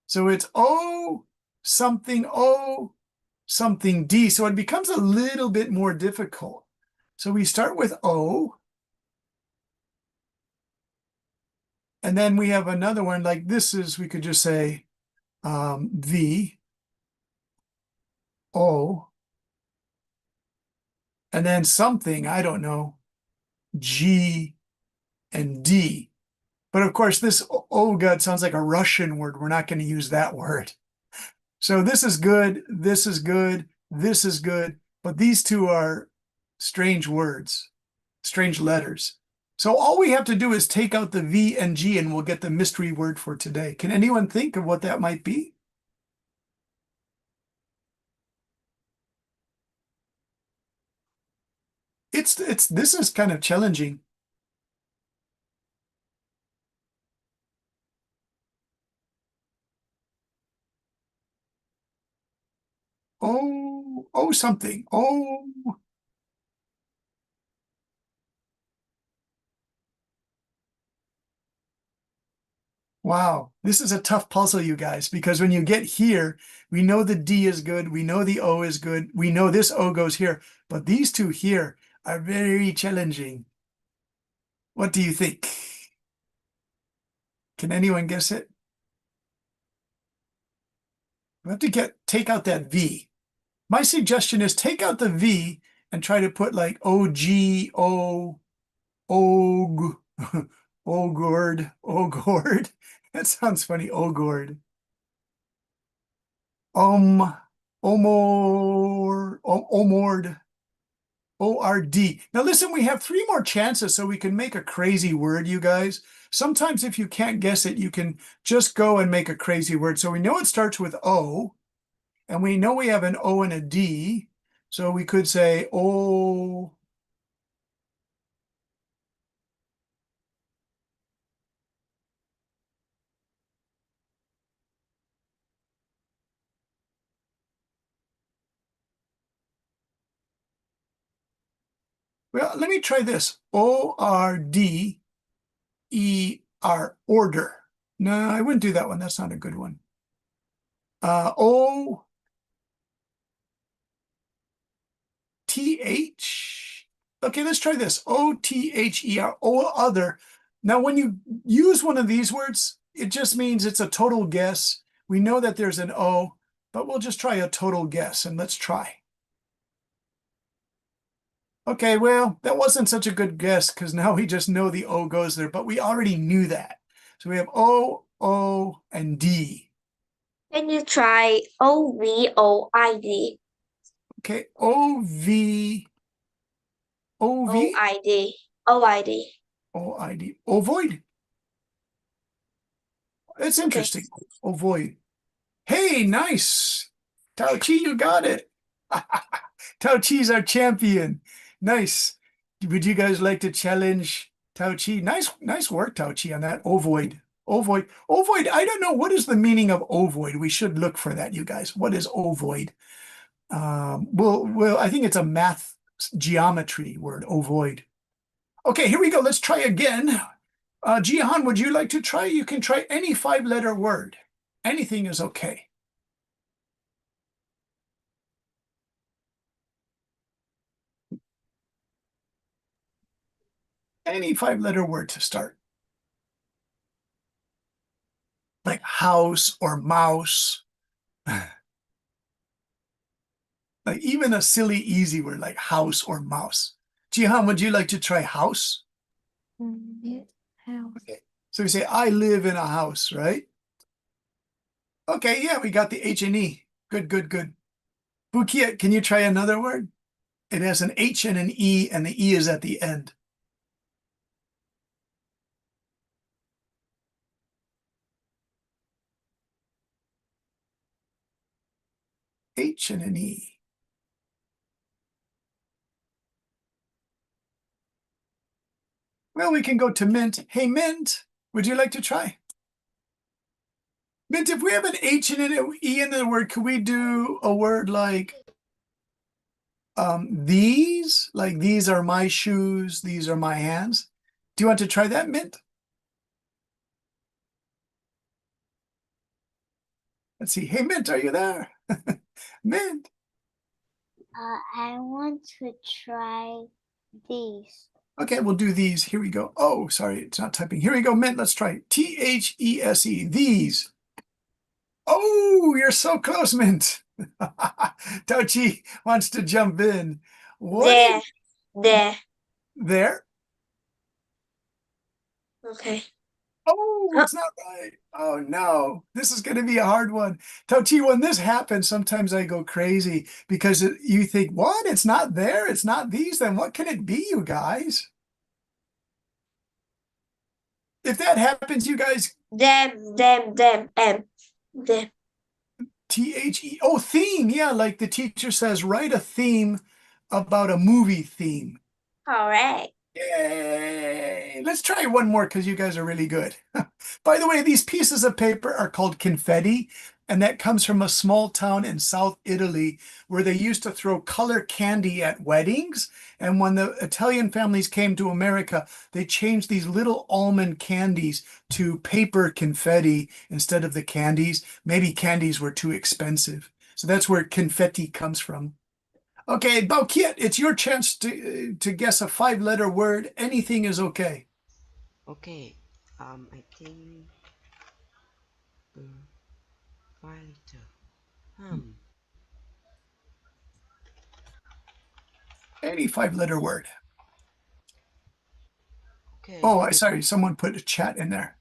Speaker 2: So it's O something D. So it becomes a little bit more difficult. So we start with O. And then we have another one like this is, we could just say V, O, and then something, I don't know, G and D. But of course, this Olga sounds like a Russian word. We're not going to use that word. So this is good, this is good, this is good, but these two are strange words, strange letters. So all we have to do is take out the V and G and we'll get the mystery word for today. Can anyone think of what that might be? This is kind of challenging. Oh something. Oh. Wow, this is a tough puzzle, you guys, because when you get here, we know the D is good, we know the O is good, we know this O goes here, but these two here are very challenging. What do you think? Can anyone guess it? We have to take out that V. My suggestion is take out the V and try to put like O-G, O, Og, Ogord, Ogord. That sounds funny, Ogord. Omor, Omord, O-R-D. Now listen, we have 3 more chances so we can make a crazy word, you guys. Sometimes if you can't guess it, you can just go and make a crazy word. So we know it starts with O, and we know we have an O and a D. So we could say O. Well, let me try this. O-R-D-E-R, order. No, I wouldn't do that one. That's not a good one. O-T-H. Okay, let's try this. O-T-H-E-R, O other. Now, when you use one of these words, it just means it's a total guess. We know that there's an O, but we'll just try a total guess, and let's try. Okay, well, that wasn't such a good guess because now we just know the O goes there, but we already knew that. So we have O, O, and D.
Speaker 3: Can you try OVOID?
Speaker 2: Okay, O-V, O-V,
Speaker 3: OID. OID.
Speaker 2: O-I-D, ovoid. It's interesting. Ovoid. Hey, nice. Tao Chi, you got it. Tao Chi's our champion. Nice. Would you guys like to challenge Tao Chi? Nice work, Tao Chi, on that. Ovoid. Ovoid. Ovoid, I don't know. What is the meaning of ovoid? We should look for that, you guys. What is ovoid? I think it's a math geometry word, ovoid. Okay, here we go. Let's try again. Jihan, would you like to try? You can try any 5-letter word. Anything is okay. Any 5-letter word to start. Like house or mouse. Like even a silly, easy word like house or mouse. Jihan, would you like to try house?
Speaker 5: Yes, house.
Speaker 2: Okay. So we say, I live in a house, right? Okay, yeah, we got the H and E. Good, good, good. Bukiet, can you try another word? It has an H and an E, and the E is at the end. H and an E. Well, we can go to Mint. Hey, Mint, would you like to try? Mint, if we have an H and an E in the word, could we do a word like these? Like these are my shoes, these are my hands. Do you want to try that, Mint? Let's see. Hey, Mint, are you there? Mint.
Speaker 4: I want to try these.
Speaker 2: Okay, we'll do these. Here we go. Oh, sorry, it's not typing. Here we go, Mint. Let's try These. These. Oh, you're so close, Mint. Tauchi wants to jump in. What
Speaker 3: There,
Speaker 2: is
Speaker 3: there.
Speaker 2: there?
Speaker 3: Okay.
Speaker 2: Oh, it's not right. Oh no, this is going to be a hard one. Tauchi, when this happens, sometimes I go crazy because you think, what? It's not there. It's not these. Then what can it be, you guys? If that happens, you guys,
Speaker 3: Them, them.
Speaker 2: THE. Oh, theme. Yeah, like the teacher says, write a theme about a movie theme.
Speaker 3: Correct.
Speaker 2: Yay! Let's try one more because you guys are really good. By the way, these pieces of paper are called confetti, and that comes from a small town in South Italy where they used to throw color candy at weddings. And when the Italian families came to America, they changed these little almond candies to paper confetti instead of the candies. Maybe candies were too expensive. So that's where confetti comes from. Okay, Balkiet, it's your chance to guess a 5-letter word. Anything is okay.
Speaker 1: Okay, I think 5 liter.
Speaker 2: Any 5-letter word.
Speaker 1: Okay,
Speaker 2: Oh, sorry, someone put a chat in there.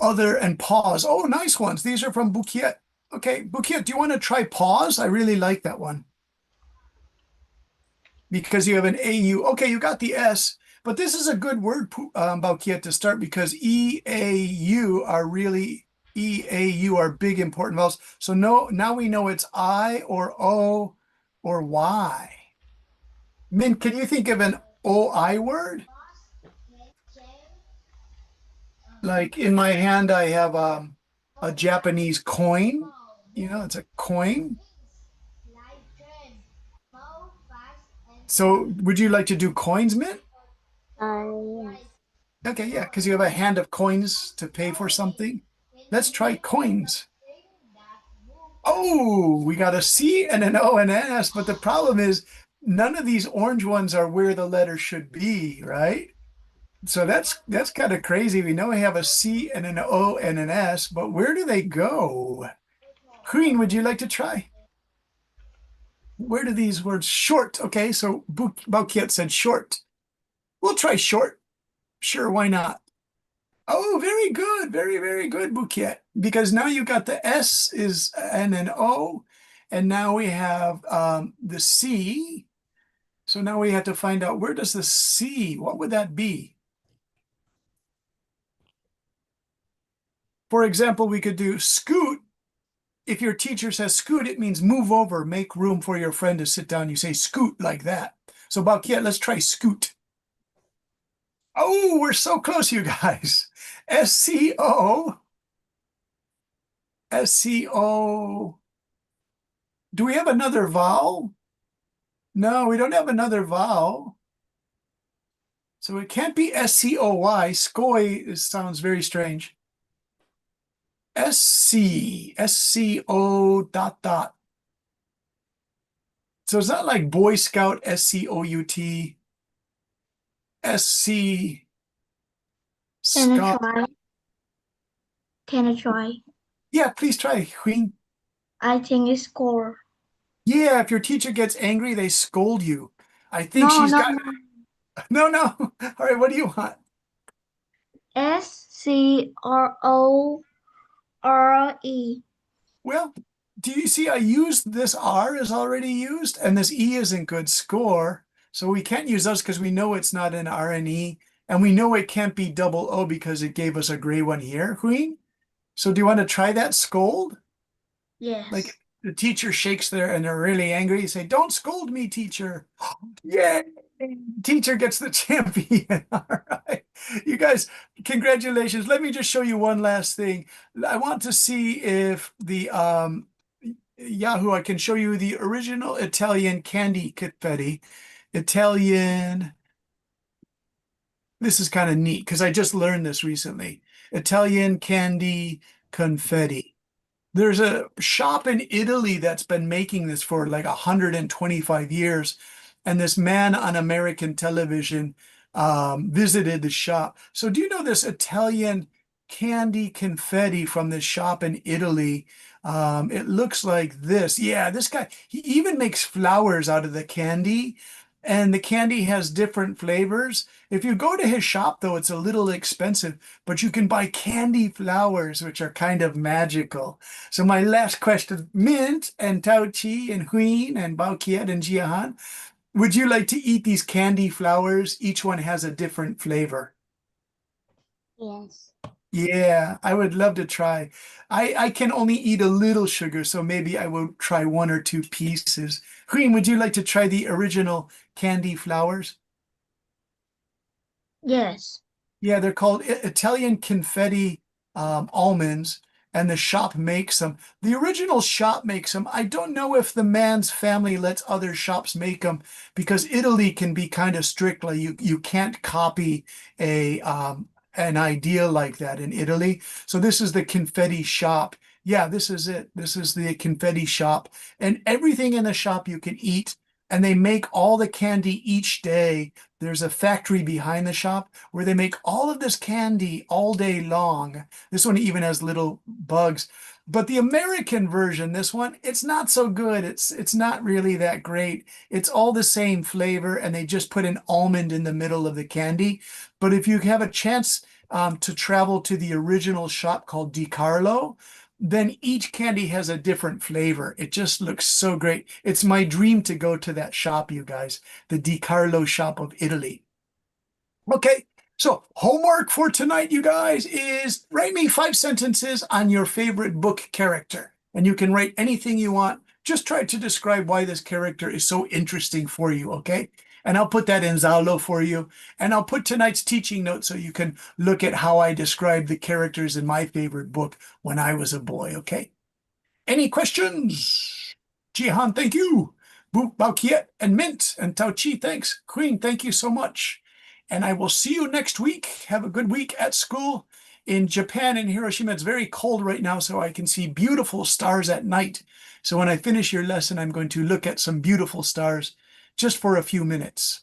Speaker 2: Other and pause. Oh, nice ones. These are from Bukiet. Okay, Bukiet, do you want to try pause? I really like that one. Because you have an AU. Okay, you got the S, but this is a good word, Bukiet, to start because EAU are really, EAU are big important vowels. So no, now we know it's I or O or Y. Min, can you think of an OI word? Like in my hand, I have a Japanese coin. You know, it's a coin. So would you like to do coins, Min?
Speaker 4: Yes.
Speaker 2: Okay, yeah, because you have a hand of coins to pay for something. Let's try coins. Oh, we got a C and an O and an S, but the problem is none of these orange ones are where the letter should be, right? So that's kind of crazy. We know we have a C and an O and an S, but where do they go? Queen, would you like to try? Where do these words short? Okay, so Baukiet said short. We'll try short. Sure, why not? Oh, very good. Very, very good, Bouquet. Because now you got the S is and an O, and now we have the C. So now we have to find out where does the C, what would that be? For example, we could do scoot. If your teacher says scoot, it means move over, make room for your friend to sit down. You say scoot like that. So Bauquet, let's try scoot. Oh, we're so close, you guys. SCO. SCO. Do we have another vowel? No, we don't have another vowel. So it can't be SCOY. Scoy sounds very strange. SCO dot dot. So it's not like Boy Scout SCOUT. SC
Speaker 6: Can I
Speaker 2: Scott.
Speaker 6: try? Can I try?
Speaker 2: Yeah, please try, Queen.
Speaker 6: I think it's score.
Speaker 2: Yeah, if your teacher gets angry, they scold you. I think
Speaker 6: No,
Speaker 2: she's
Speaker 6: no,
Speaker 2: got.
Speaker 6: no.
Speaker 2: No. All right, what do you want?
Speaker 6: SCRORE.
Speaker 2: Well, do you see I used this R is already used, and this E isn't good score. So we can't use those because we know it's not an R and E, and we know it can't be double O because it gave us a gray one here, Queen. So do you want to try that scold?
Speaker 6: Yes.
Speaker 2: Like the teacher shakes there and they're really angry. You say, "Don't scold me, teacher." Yay! Teacher gets the champion. All right. You guys, congratulations. Let me just show you one last thing. I want to see if the Yahoo, I can show you the original Italian candy confetti. Italian, this is kind of neat because I just learned this recently. Italian candy confetti. There's a shop in Italy that's been making this for like 125 years. And this man on American television visited the shop. So do you know this Italian candy confetti from this shop in Italy? It looks like this. Yeah, this guy, he even makes flowers out of the candy. And the candy has different flavors. If you go to his shop, though, it's a little expensive, but you can buy candy flowers, which are kind of magical. So my last question, Mint and Tao Chi and Huyen and Bao Kiet and Jiahan, would you like to eat these candy flowers? Each one has a different flavor.
Speaker 4: Yes.
Speaker 2: Yeah, I would love to try. I can only eat a little sugar, so maybe I will try one or two pieces. Huyen, would you like to try the original candy flowers?
Speaker 6: Yes.
Speaker 2: Yeah, they're called Italian confetti almonds, and the shop makes them. The original shop makes them. I don't know if the man's family lets other shops make them because Italy can be kind of strict. Like you can't copy a an idea like that in Italy. So this is the confetti shop. Yeah, this is it. This is the confetti shop, and everything in the shop you can eat. And they make all the candy each day. There's a factory behind the shop where they make all of this candy all day long. This one even has little bugs. But the American version, this one, it's not so good. It's not really that great. It's all the same flavor, and they just put an almond in the middle of the candy. But if you have a chance to travel to the original shop called Di Carlo, then each candy has a different flavor. It just looks so great. It's my dream to go to that shop, you guys, the Di Carlo shop of Italy. Okay, so homework for tonight, you guys, is write me 5 sentences on your favorite book character. And you can write anything you want. Just try to describe why this character is so interesting for you, okay? And I'll put that in Zalo for you. And I'll put tonight's teaching notes so you can look at how I described the characters in my favorite book when I was a boy, okay? Any questions? Jihan, thank you. Bao Kiet and Mint and Tao Chi, thanks. Queen, thank you so much. And I will see you next week. Have a good week at school. In Japan, in Hiroshima, it's very cold right now, so I can see beautiful stars at night. So when I finish your lesson, I'm going to look at some beautiful stars just for a few minutes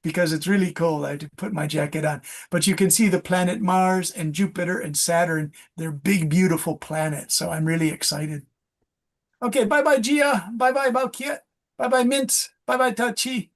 Speaker 2: because it's really cold. I have to put my jacket on. But you can see the planet Mars and Jupiter and Saturn. They're big, beautiful planets. So I'm really excited. Okay, bye-bye, Gia. Bye-bye, Bao Kiet. Bye-bye, Mint. Bye-bye, Tachi.